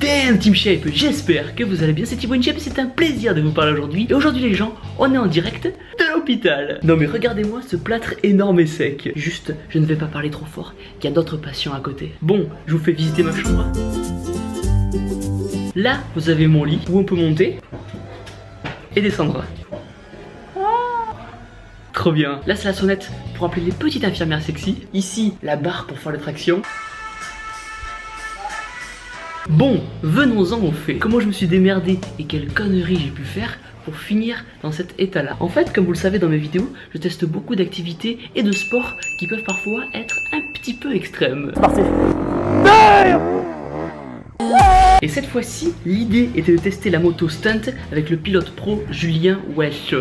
Damn Team Shape, j'espère que vous allez bien, c'est Thibaut Shape, c'est un plaisir de vous parler aujourd'hui. Et aujourd'hui les gens, on est en direct de l'hôpital. Non mais regardez-moi ce plâtre énorme et sec. Juste, je ne vais pas parler trop fort, il y a d'autres patients à côté. Bon, je vous fais visiter ma chambre. Là, vous avez mon lit où on peut monter et descendre. Trop bien. Là c'est la sonnette pour appeler les petites infirmières sexy. Ici, la barre pour faire les tractions. Bon, venons-en au fait. Comment je me suis démerdé et quelle connerie j'ai pu faire pour finir dans cet état-là. En fait, comme vous le savez dans mes vidéos, je teste beaucoup d'activités et de sports qui peuvent parfois être un petit peu extrêmes. C'est parti. Et cette fois-ci, l'idée était de tester la moto stunt avec le pilote pro Julien Welch.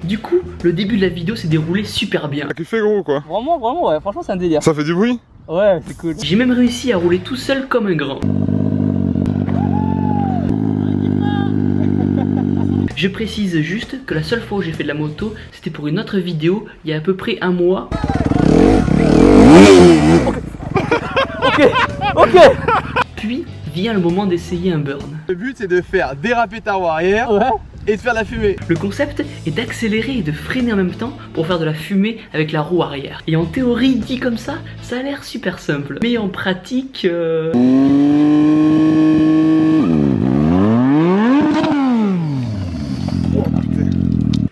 Du coup, le début de la vidéo s'est déroulé super bien. Qui fait gros quoi. Vraiment, ouais, franchement c'est un délire. Ça fait du bruit? Ouais, c'est cool. J'ai même réussi à rouler tout seul comme un grand. Je précise juste que la seule fois où j'ai fait de la moto, c'était pour une autre vidéo, il y a à peu près un mois. Ok. Puis vient le moment d'essayer un burn. Le but c'est de faire déraper ta roue arrière et de faire de la fumée. Le concept est d'accélérer et de freiner en même temps pour faire de la fumée avec la roue arrière. Et en théorie, dit comme ça a l'air super simple. Mais en pratique...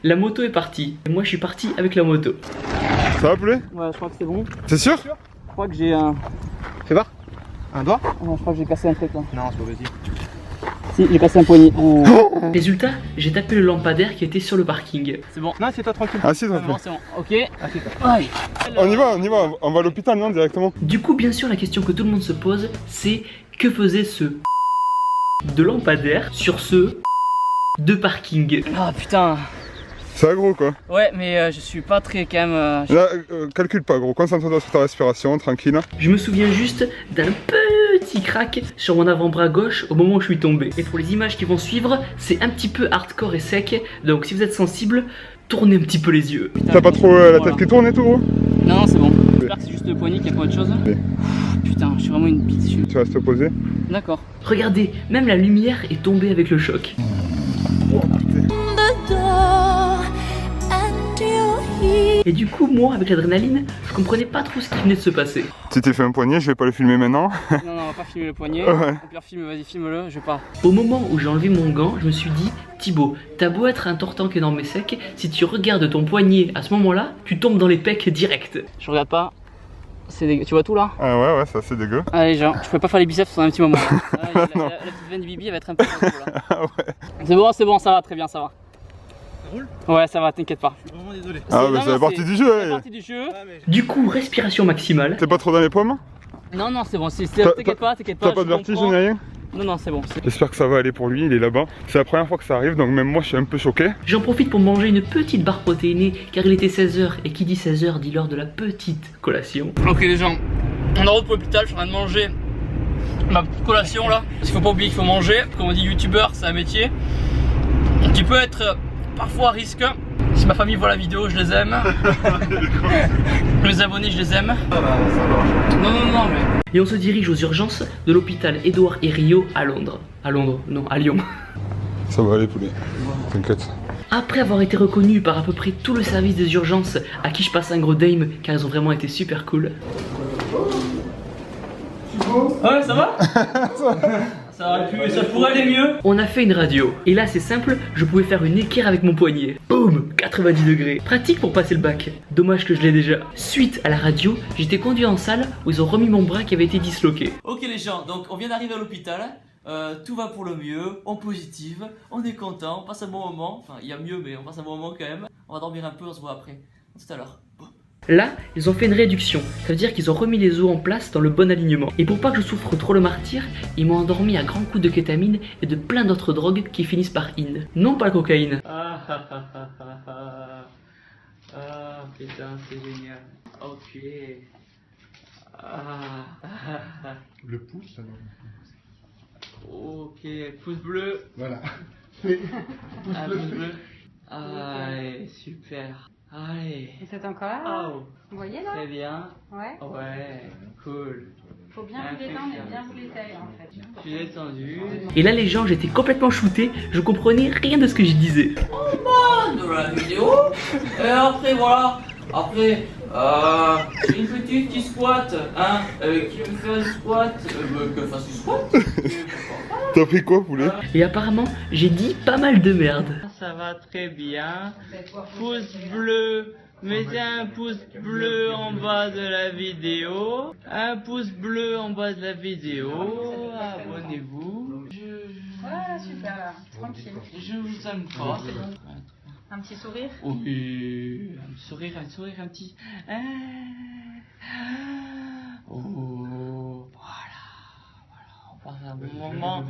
La moto est partie. Et moi je suis parti avec la moto. Ça va poulet? Ouais, je crois que c'est bon. C'est sûr? Je crois que j'ai un... Fais voir. Un doigt? Non, je crois que j'ai cassé un truc là. Non, c'est pas possible. Si, j'ai cassé un poignet. Résultat, j'ai tapé le lampadaire qui était sur le parking. C'est bon. Non, c'est toi tranquille. Ah si, ça Non, fait. c'est bon. Ok. Aïe. On y va, on va à l'hôpital non directement? Du coup, bien sûr, la question que tout le monde se pose, c'est que faisait ce de lampadaire sur ce de parking? Ah putain. C'est gros quoi. Ouais, mais je suis pas très quand même... Là, calcule pas gros, concentre-toi sur ta respiration, tranquille. Je me souviens juste d'un petit crack sur mon avant-bras gauche au moment où je suis tombé. Et pour les images qui vont suivre, c'est un petit peu hardcore et sec, donc si vous êtes sensible, tournez un petit peu les yeux. T'as pas trop la tête qui tourne et tout gros? Non, c'est bon. J'espère que c'est juste le poignet, qu'il n'y a pas autre chose. Oui. Putain, je suis vraiment une bite dessus. Tu restes posé. D'accord. Regardez, même la lumière est tombée avec le choc. Et du coup, moi, avec l'adrénaline, je comprenais pas trop ce qui venait de se passer. Tu t'es fait un poignet, je vais pas le filmer maintenant. Non, on va pas filmer le poignet. Ouais. Au pire, vas-y, filme-le, je vais pas. Au moment où j'ai enlevé mon gant, je me suis dit, Thibaut, t'as beau être un tortank énorme et sec, si tu regardes ton poignet à ce moment-là, tu tombes dans les pecs direct. Je regarde pas. C'est dégueu. Tu vois tout là? Ah ouais, c'est assez dégueu. Allez, genre, je pouvais pas faire les biceps pendant un petit moment. Là, la petite veine du bibi elle va être un peu là. Ah ouais. C'est bon, ça va, très bien, ça va. Ça roule? Ouais, ça va, t'inquiète pas. Je suis vraiment désolé. Ah mais c'est la partie du jeu. C'est la partie du jeu. Du coup, respiration maximale. T'es pas trop dans les pommes? Non, c'est bon, t'inquiète pas. T'as pas de vertige ni rien? Non, c'est bon. J'espère que ça va aller pour lui, il est là-bas. C'est la première fois que ça arrive, donc même moi je suis un peu choqué. J'en profite pour manger une petite barre protéinée, car il était 16h, et qui dit 16h dit l'heure de la petite collation. Ok les gens, on est en route pour l'hôpital, je suis en train de manger ma petite collation là. Parce qu'il faut pas oublier qu'il faut manger. Comme on dit, youtubeur, c'est un métier qui peut être parfois risqué. Si ma famille voit la vidéo, je les aime. Mes abonnés, je les aime. Non, mais... Et on se dirige aux urgences de l'hôpital Édouard Herriot à Londres. À Londres, non, à Lyon. Ça va aller poulet, t'inquiète. Après avoir été reconnu par à peu près tout le service des urgences, à qui je passe un gros dame, car ils ont vraiment été super cool. Ouais, ça va? Ça pourrait aller mieux. On a fait une radio, et là c'est simple, je pouvais faire une équerre avec mon poignet. Boum, 90 degrés. Pratique pour passer le bac. Dommage que je l'ai déjà. Suite à la radio, j'étais conduit en salle où ils ont remis mon bras qui avait été disloqué. Ok les gens, donc on vient d'arriver à l'hôpital, tout va pour le mieux, on positive, on est content, on passe un bon moment, enfin il y a mieux mais on passe un bon moment quand même, on va dormir un peu, on se voit après, à tout à l'heure. Là, ils ont fait une réduction, ça veut dire qu'ils ont remis les os en place dans le bon alignement. Et pour pas que je souffre trop le martyr, ils m'ont endormi à grands coups de kétamine et de plein d'autres drogues qui finissent par in. Non pas la cocaïne. Ah putain c'est génial, ok. Le pouce alors. Ok, pouce bleu. Voilà. Pouce bleu. Allez, super. Allez. Et c'est encore là? Oh, Vous voyez là? très bien. Ouais. Ouais, cool. Faut bien vous détendre et bien vous l'étaler en fait. Je suis détendu. Et là les gens, j'étais complètement shooté, je comprenais rien de ce que je disais. De la vidéo. Et après voilà. Après, une petite qui squatte, hein, qui me fait un squat, que fasse du squat. T'as pris quoi, poulet? Et apparemment, j'ai dit pas mal de merde. Ça va très bien. Pouce bleu. Mettez un pouce bleu en bas de la vidéo. Un pouce bleu en bas de la vidéo. Abonnez-vous. Voilà, super là, tranquille. Je vous aime fort. Un petit sourire. Oui, un sourire, un petit. Oh, voilà. On passe un bon moment.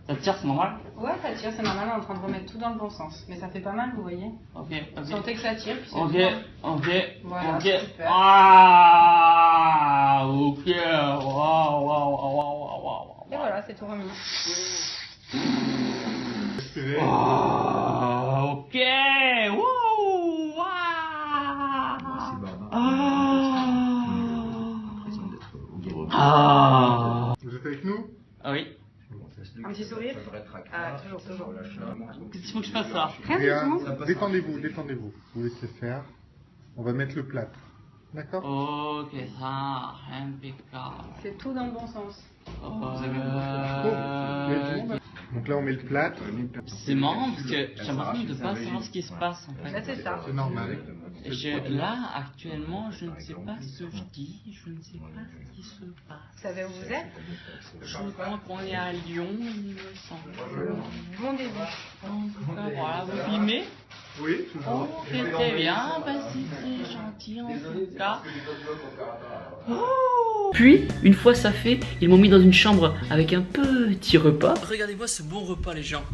Ça tire, c'est normal? Ouais, ça tire, c'est normal, on est en train de remettre tout dans le bon sens. Mais ça fait pas mal, vous voyez. Ok. Vous sentez que ça tire, puis c'est Ok. Voilà, Ok. super. Ah, ok. Waouh. Et voilà, c'est tout remis. Ok. Wouh. Vous êtes avec nous? Ah oui. Un petit sourire. Ah, toujours. Qu'est-ce qu'il faut que je fasse là? Réa, détendez-vous. Vous laissez faire. On va mettre le plâtre. D'accord? Ok, ça, impeccable. C'est tout dans le bon sens. Donc là, on met le plâtre. C'est marrant parce que j'ai l'impression de ne pas savoir ce qui se passe en Bah, fait. c'est ça. C'est normal. Là, actuellement, je ne sais pas ce que je dis, je ne sais pas ce qui se passe. Vous savez où vous êtes? Je crois qu'on est à Lyon, il me semble. Bon début. En tout cas, voilà, vous filmez? Oui, toujours. Ok, très bien, bah c'est très gentil en tout cas. Puis, une fois ça fait, ils m'ont mis dans une chambre avec un petit repas. Regardez-moi ce bon repas, les gens.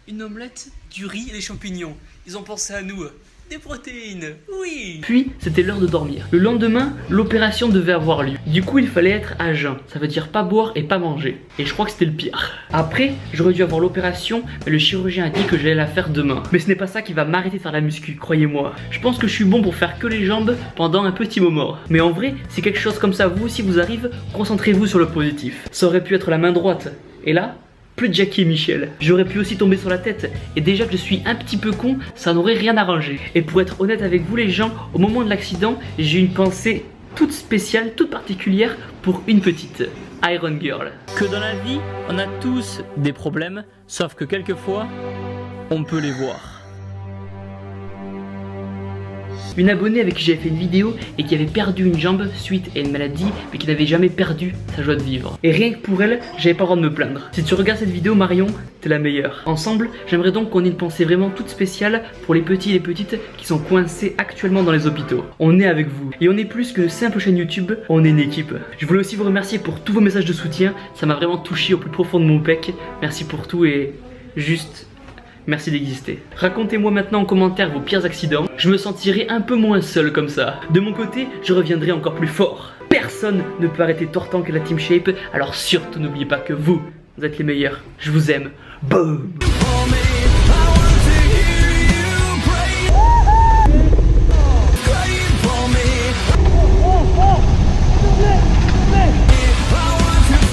Une omelette, du riz et des champignons. Ils ont pensé à nous. Des protéines, oui. Puis, c'était l'heure de dormir. Le lendemain, l'opération devait avoir lieu. Du coup, il fallait être à jeun. Ça veut dire pas boire et pas manger. Et je crois que c'était le pire. Après, j'aurais dû avoir l'opération, mais le chirurgien a dit que j'allais la faire demain. Mais ce n'est pas ça qui va m'arrêter de faire la muscu, croyez-moi. Je pense que je suis bon pour faire que les jambes pendant un petit moment. Mais en vrai, si quelque chose comme ça vous aussi vous arrive, concentrez-vous sur le positif. Ça aurait pu être la main droite. Et là, plus de Jackie et Michel. J'aurais pu aussi tomber sur la tête, et déjà que je suis un petit peu con, ça n'aurait rien arrangé. Et pour être honnête avec vous les gens, au moment de l'accident, j'ai eu une pensée toute spéciale, toute particulière pour une petite, Iron Girl. Que dans la vie, on a tous des problèmes, sauf que quelquefois, on peut les voir. Une abonnée avec qui j'avais fait une vidéo et qui avait perdu une jambe suite à une maladie, mais qui n'avait jamais perdu sa joie de vivre. Et rien que pour elle, j'avais pas le droit de me plaindre. Si tu regardes cette vidéo, Marion, t'es la meilleure. Ensemble, j'aimerais donc qu'on ait une pensée vraiment toute spéciale pour les petits et les petites qui sont coincés actuellement dans les hôpitaux. On est avec vous. Et on est plus qu'une simple chaîne YouTube, on est une équipe. Je voulais aussi vous remercier pour tous vos messages de soutien, ça m'a vraiment touché au plus profond de mon pec. Merci pour tout et juste... merci d'exister. Racontez-moi maintenant en commentaire vos pires accidents. Je me sentirai un peu moins seul comme ça. De mon côté, je reviendrai encore plus fort. Personne ne peut arrêter Tortank et la Team Shape, alors surtout n'oubliez pas que vous êtes les meilleurs. Je vous aime. Boom.